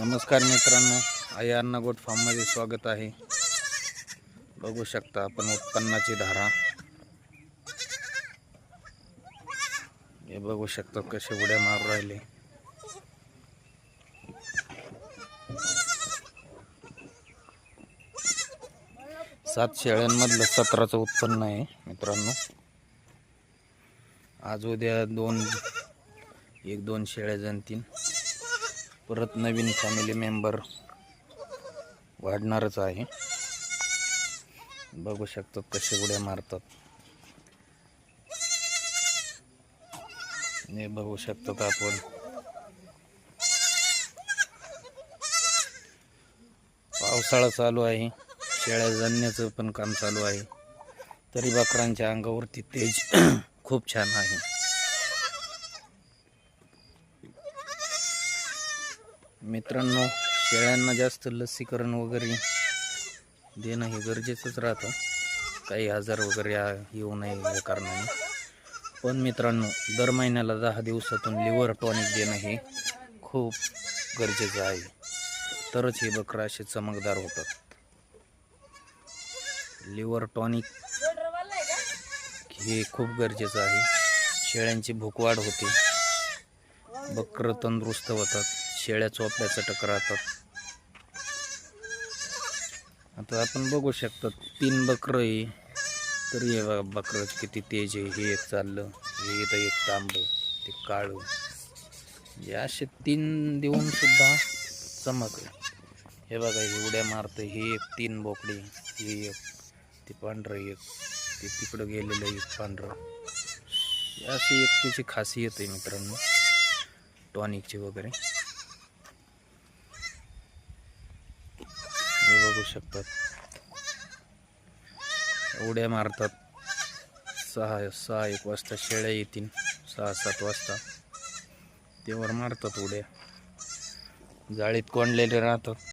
नमस्कार मित्रांनो, आई अण्णा गोट फार्ममध्ये स्वागत आहे। बघू शकता आपण उत्पन्नाची धारा। हे बघू शकता कसे उड्या मारू राहिले। सात शेळ्यांमधलं 17चं उत्पन्न आहे मित्रांनो। आज उद्या एक दोन शेळ्या जणतील, परत नवीन फॅमिली मेंबर वाढणारच आहे। बघू शकतो कसे उड्या मारतात। हे बघू शकतो आपण पावसाळा चालू आहे, शेळ्या जणण्याचं पण काम चालू आहे, तरी बकरांच्या अंगावरती तेज खूप छान आहे। मित्रांनो, शेळ्यांना जास्त लसीकरण वगैरे देणं हे गरजेचंच राहतं, काही आजार वगैरे येऊ नये या कारणाने। पण मित्रांनो, दर महिन्याला 10 दिवसातून लिव्हर टॉनिक देणं हे खूप गरजेचं आहे, तरच हे बकरं असे चमकदार होतात। लिव्हर टॉनिक हे खूप गरजेचं आहे। शेळ्यांची भूकवाढ होते, बकरं तंदुरुस्त होतात, शेळ्या चोपड्या चटक राहतात। आता आपण बघू शकतो 3 बकरं आहे, तरी हे बघा बकरं किती तेज आहे। हे एक चाललं, हे इथं एक तांबडं, ते काळं, हे असे 3 देऊन सुद्धा चमक आहे। हे बघा हे उड्या मारतं, हे एक 3 बोकडे, हे एक, ते पांढरं एक, ते तिकडं गेलेलं एक पांढरं। अशी एक त्याची खासियत आहे मित्रांनो टॉनिकची वगैरे। हे बघू शकतात उड्या मारतात। 6-1 वाजता शेळ्या येतील, 6-7 वाजता तेवर मारतात उड्या, जाळीत कोंडलेले राहतात।